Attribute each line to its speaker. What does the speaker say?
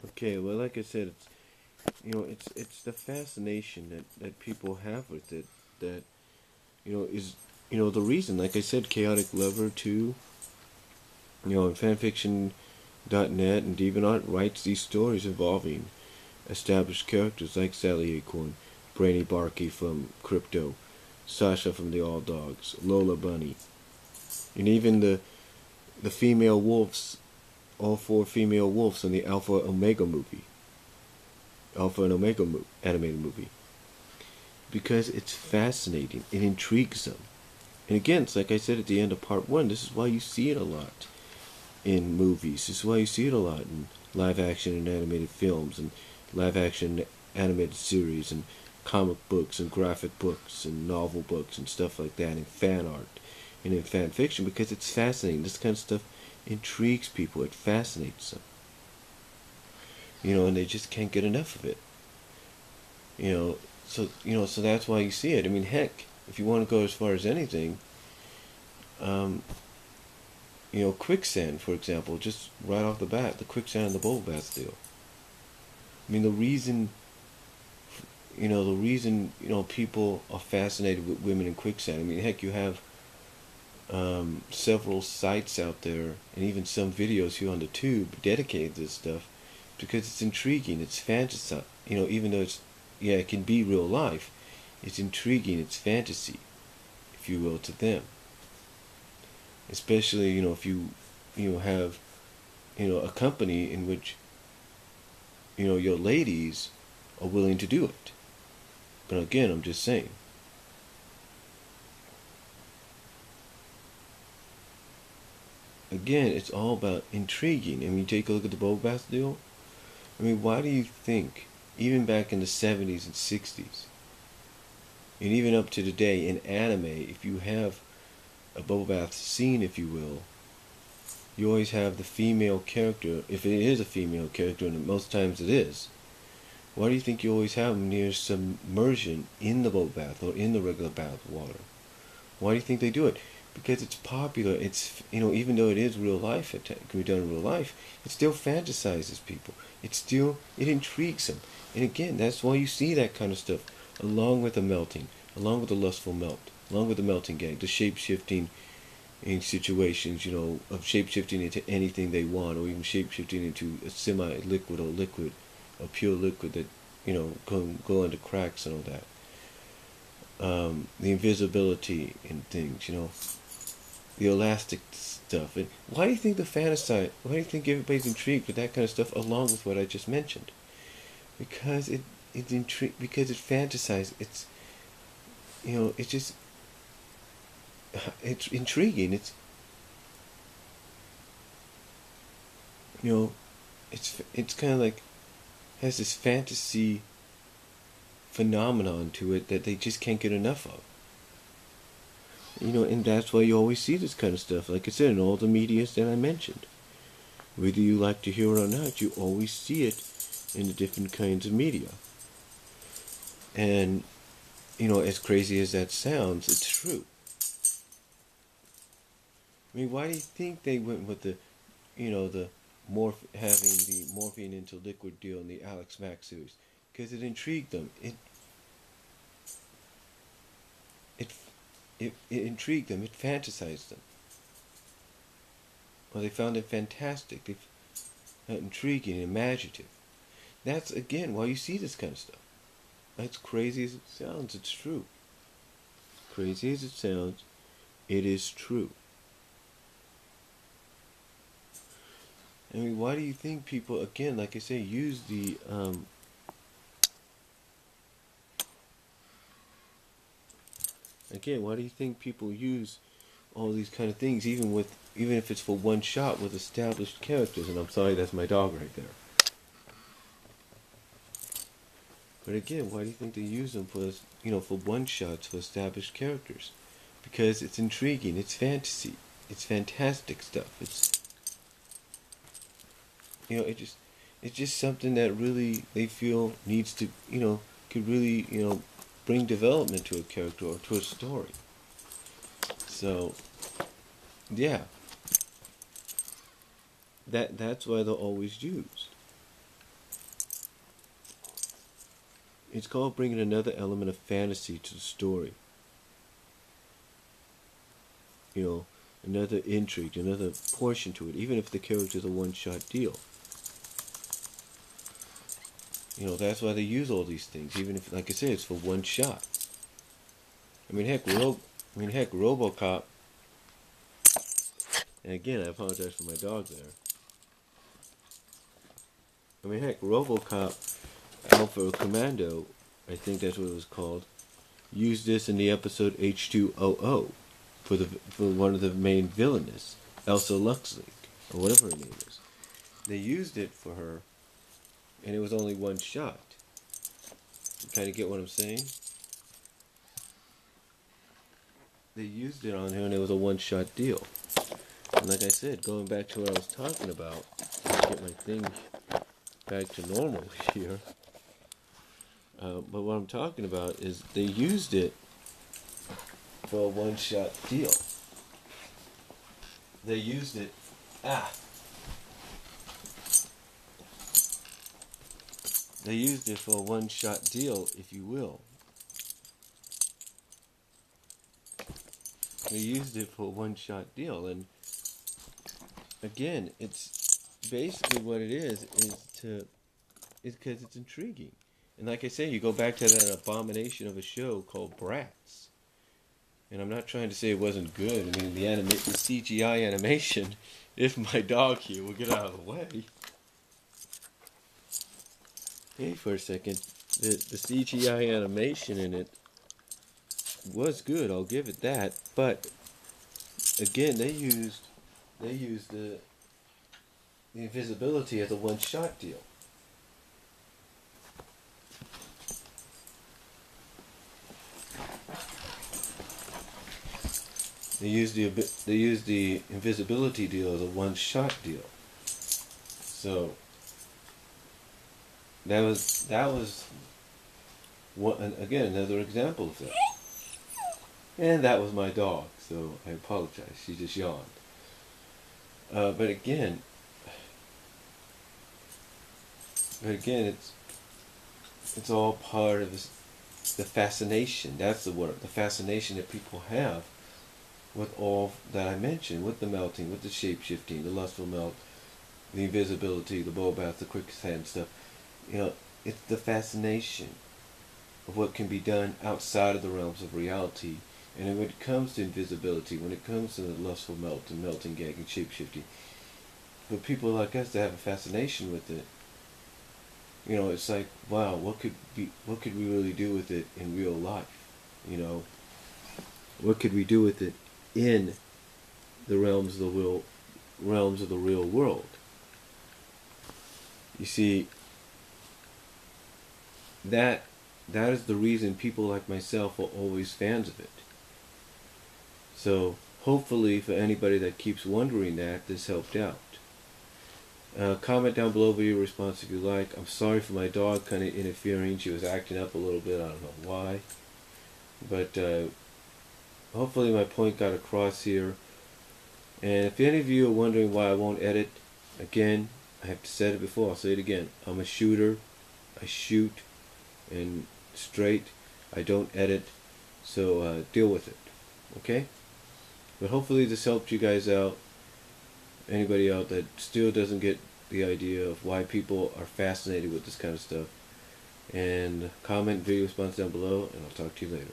Speaker 1: Okay, well, like I said, it's the fascination that people have with it that is the reason. Like I said, Chaotic Lover too. And fanfiction.net and DeviantArt writes these stories involving established characters like Sally Acorn, Brainy Barkey from Crypto, Sasha from the All Dogs, Lola Bunny, and even the female wolves, all four female wolves in the Alpha and Omega animated movie, because it's fascinating. It intrigues them. And again, it's like I said at the end of part one, this is why you see it a lot in movies. This is why you see it a lot in live action and animated films and live action animated series and comic books and graphic books and novel books and stuff like that, and fan art and in fan fiction, because it's fascinating. This kind of stuff intrigues people. It fascinates them. And they just can't get enough of it. So that's why you see it. I mean, heck, if you want to go as far as anything, um, quicksand, for example, just right off the bat, the quicksand and the bubble bath deal. I mean, the reason people are fascinated with women in quicksand. I mean, heck, you have several sites out there, and even some videos here on the tube dedicated to this stuff, because it's intriguing. It's fantasy. Even though it can be real life. It's intriguing. It's fantasy, if you will, to them. Especially, if you have a company in which your ladies are willing to do it. But again, I'm just saying. Again, it's all about intriguing. I mean, take a look at the bubble bath deal. I mean, why do you think, even back in the 70s and 60s, and even up to today in anime, if you have a bubble bath scene, if you will, you always have the female character, if it is a female character, and most times it is, why do you think you always have them near submersion in the bubble bath or in the regular bath water? Why do you think they do it? Because it's popular. It's, even though it is real life, it can be done in real life, it still fantasizes people. It intrigues them. And again, that's why you see that kind of stuff, along with the melting, along with the lustful melt, along with the melting gag, the shape-shifting in situations, of shape-shifting into anything they want, or even shape-shifting into a semi-liquid or liquid, a pure liquid that, go into cracks and all that. The invisibility in things, the elastic stuff. And why do you think why do you think everybody's intrigued with that kind of stuff, along with what I just mentioned? Because because it fantasizes. It's intriguing. It's kind of like, has this fantasy phenomenon to it that they just can't get enough of. And that's why you always see this kind of stuff. Like I said, in all the medias that I mentioned. Whether you like to hear it or not, you always see it in the different kinds of media. And, as crazy as that sounds, it's true. I mean, why do you think they went with the having the morphine into liquid deal in the Alex Mack series? Because it intrigued them. It it intrigued them. It fantasized them. Well, they found it fantastic. They found it intriguing and imaginative. That's, again, why you see this kind of stuff. As crazy as it sounds, it's true. Crazy as it sounds, it is true. I mean, why do you think people, again, like I say, use the again, why do you think people use all these kind of things, even if it's for one shot with established characters? And I'm sorry, that's my dog right there. But again, why do you think they use them for one shots for established characters? Because it's intriguing, it's fantasy, it's fantastic stuff. It's just something that really they feel needs to, could really, bring development to a character or to a story. So, yeah, that's why they're always used. It's called bringing another element of fantasy to the story. You know, another intrigue, another portion to it, even if the character's a one-shot deal. You know, that's why they use all these things, even if, like I said, it's for one shot. I mean, heck, RoboCop. And again, I apologize for my dog there. I mean, heck, RoboCop, Alpha Commando, I think that's what it was called, used this in the episode H200 for one of the main villainess, Elsa Luxley, or whatever her name is. They used it for her, and it was only one shot. You kind of get what I'm saying? They used it on her, and it was a one-shot deal. And like I said, going back to what I was talking about, get my thing back to normal here. But what I'm talking about is they used it for a one-shot deal. They used it. They used it for a one-shot deal, if you will. They used it for a one-shot deal, and again, it's basically what it is because it's intriguing. And like I say, you go back to that abomination of a show called Bratz. And I'm not trying to say it wasn't good. I mean, the CGI animation, if my dog here will get out of the way. Hey, for a second. The CGI animation in it was good, I'll give it that. But, again, they used the invisibility as a one-shot deal. They used the invisibility deal as a one-shot deal. So that was one, again, another example of that. And that was my dog, so I apologize. She just yawned. But again, it's all part of the fascination. That's the word. The fascination that people have with all that I mentioned, with the melting, with the shape-shifting, the lustful melt, the invisibility, the bow bath, the quicksand stuff. You know, it's the fascination of what can be done outside of the realms of reality. And when it comes to invisibility, when it comes to the lustful melt and melting, gag, and shape-shifting, for people like us to have a fascination with it, you know, it's like, wow, what could we really do with it in real life? You know, what could we do with it in the realms of the real world? You see, that is the reason people like myself are always fans of it. So hopefully, for anybody that keeps wondering that, this helped out. Comment down below with your response if you like. I'm sorry for my dog kind of interfering. She was acting up a little bit. I don't know why. But hopefully my point got across here. And if any of you are wondering why I won't edit, again, I have said it before, I'll say it again. I'm a shooter. I shoot and straight. I don't edit. So deal with it. Okay? But hopefully this helped you guys out. Anybody out that still doesn't get the idea of why people are fascinated with this kind of stuff. And comment, video response down below, and I'll talk to you later.